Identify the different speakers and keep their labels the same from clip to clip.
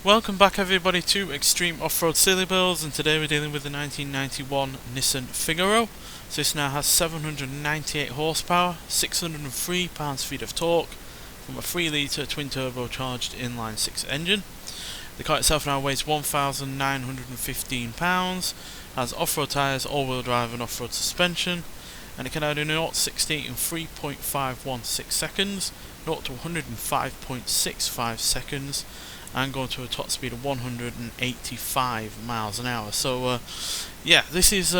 Speaker 1: Welcome back everybody to Extreme Off-Road Silly Builds, and today we're dealing with the 1991 Nissan Figaro. So this now has 798 horsepower, 603 pounds-feet of torque from a 3 litre twin-turbo charged inline-6 engine. The car itself now weighs 1,915 pounds, has off-road tyres, all-wheel drive and off-road suspension, and it can now do 0 to 60 in 3.516 seconds, 0 to 105.65 seconds, and going to a top speed of 185 miles an hour. So yeah, this is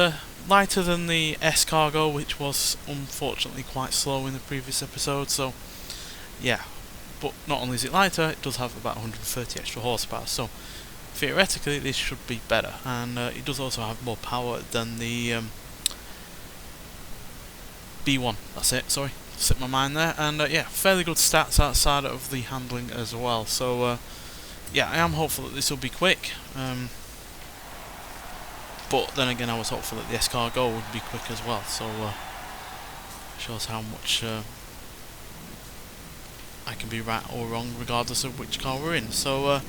Speaker 1: lighter than the S-Cargo, which was unfortunately quite slow in the previous episode. So yeah, but not only is it lighter, it does have about 130 extra horsepower, so theoretically this should be better, and it does also have more power than the B1. That's it, sorry, slipped my mind there. And yeah, fairly good stats outside of the handling as well. So yeah, I am hopeful that this will be quick, but then again I was hopeful that the S-Cargo would be quick as well, so shows how much I can be right or wrong regardless of which car we're in. So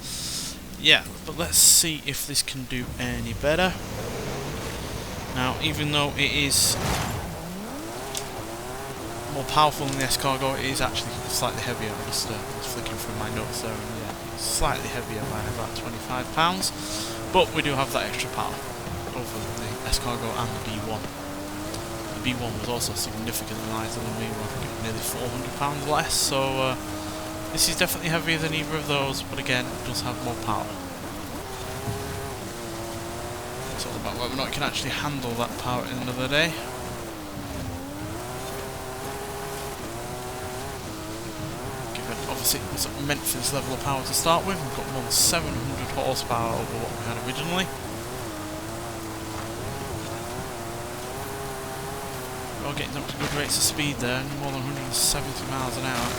Speaker 1: yeah, but let's see if this can do any better. Now, even though it is more powerful than the S-Cargo, it is actually slightly heavier. I'm just flicking through my notes there, and yeah, it's slightly heavier by about 25 pounds, but we do have that extra power over the S-Cargo and the B1. The B1 was also significantly lighter than me, nearly 400 pounds less, so this is definitely heavier than either of those, but again, it does have more power. It's all about whether or not it can actually handle that power at the end of the day. Obviously, it was meant for this level of power to start with. We've got more than 700 horsepower over what we had originally. We are getting up to good rates of speed there, more than 170 miles an hour.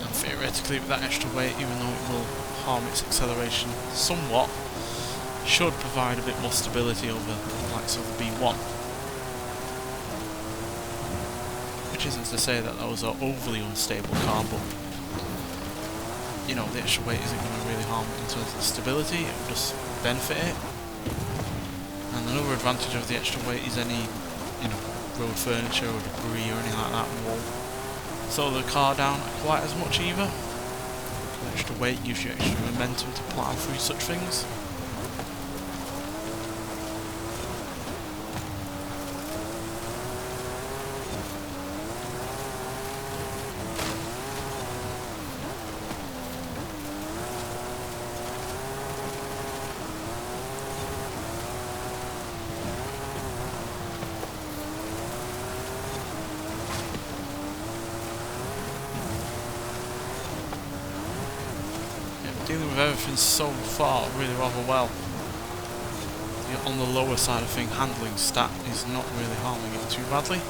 Speaker 1: And theoretically, with that extra weight, even though it will harm its acceleration somewhat, should provide a bit more stability over the likes of the B1. Which isn't to say that was an overly unstable car, but you know, the extra weight isn't going to really harm it in terms of stability, it will just benefit it. And another advantage of the extra weight is any, you know, road furniture or debris or anything like that won't slow the car down quite as much either. The extra weight gives you extra momentum to plough through such things. Dealing with everything so far really rather well. On the lower side of things, handling stat is not really harming it too badly.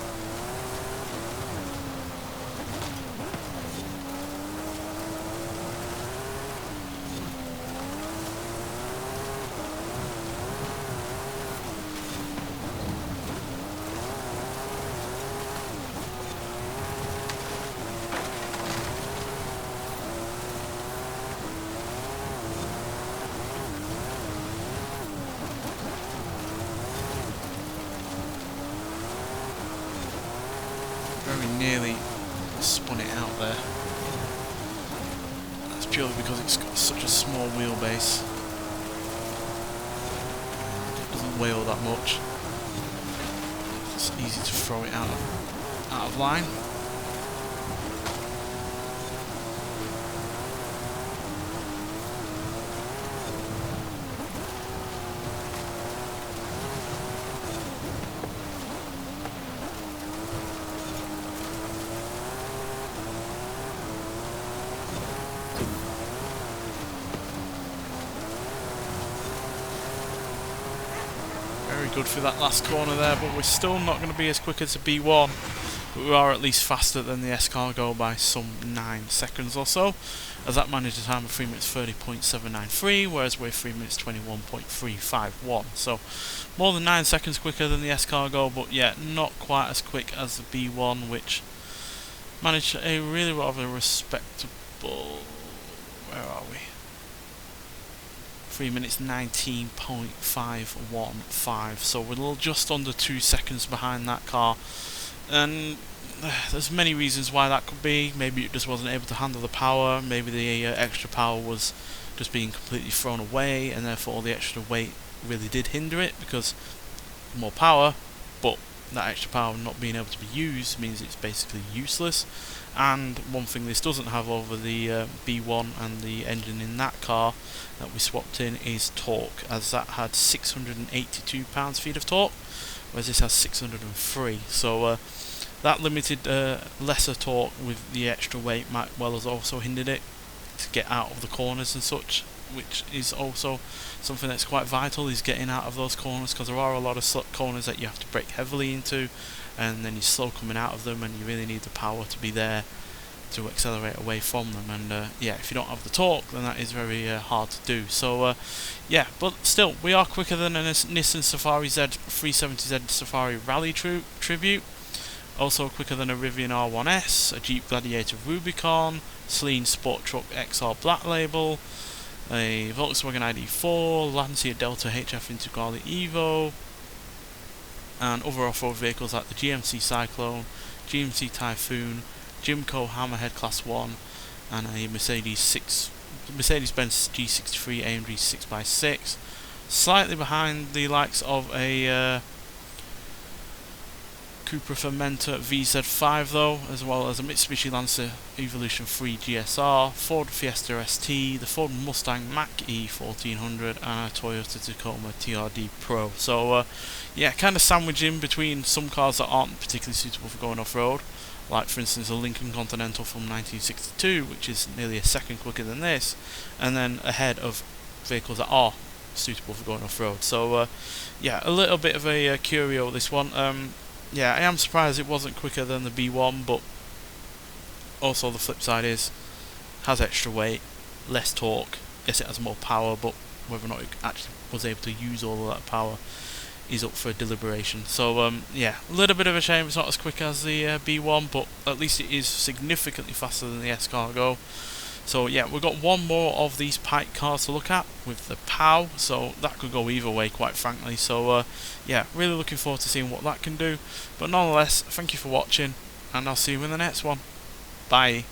Speaker 1: Very nearly spun it out there. That's purely because it's got such a small wheelbase. It doesn't weigh all that much. It's easy to throw it out of line. Very good for that last corner there, but we're still not going to be as quick as the B1. but we are at least faster than the S-Cargo by some 9 seconds or so, as that managed a time of 3 minutes 30.793, whereas we're 3 minutes 21.351. So more than 9 seconds quicker than the S-Cargo, but yeah, not quite as quick as the B1, which managed a really rather respectable, where are we? 3 minutes 19.515, so we're just under 2 seconds behind that car, and there's many reasons why that could be. Maybe it just wasn't able to handle the power, maybe the extra power was just being completely thrown away, and therefore the extra weight really did hinder it, because more power, but that extra power not being able to be used means it's basically useless. And one thing this doesn't have over the B1 and the engine in that car that we swapped in is torque, as that had 682 pounds-feet of torque, whereas this has 603. So that limited lesser torque with the extra weight might well has also hindered it to get out of the corners and such, which is also something that's quite vital, is getting out of those corners, because there are a lot of corners that you have to brake heavily into, and then you're slow coming out of them, and you really need the power to be there to accelerate away from them. And yeah, if you don't have the torque, then that is very hard to do. So yeah, but still, we are quicker than a Nissan Safari Z 370Z Safari Rally Tribute. Also quicker than a Rivian R1S, a Jeep Gladiator Rubicon, Celine Sport Truck XR Black Label, a Volkswagen ID4, Lancia Delta HF Integrale Evo, and other off-road vehicles like the GMC Cyclone, GMC Typhoon, Jimco Hammerhead Class 1, and a Mercedes-Benz G63 AMG 6x6. Slightly behind the likes of a Cupra Fermenta VZ5 though, as well as a Mitsubishi Lancer Evolution 3 GSR, Ford Fiesta ST, the Ford Mustang Mach-E 1400, and a Toyota Tacoma TRD Pro. So yeah, kind of sandwiching between some cars that aren't particularly suitable for going off-road, like for instance a Lincoln Continental from 1962, which is nearly a second quicker than this, and then ahead of vehicles that are suitable for going off-road. So yeah, a little bit of a curio this one. Yeah, I am surprised it wasn't quicker than the B1, but also the flip side is, has extra weight, less torque. Yes, it has more power, but whether or not it actually was able to use all of that power is up for deliberation. So yeah, a little bit of a shame it's not as quick as the B1, but at least it is significantly faster than the S-Cargo. So yeah, we've got one more of these Pike cars to look at with the POW, so that could go either way, quite frankly. So yeah, really looking forward to seeing what that can do. But nonetheless, thank you for watching, and I'll see you in the next one. Bye.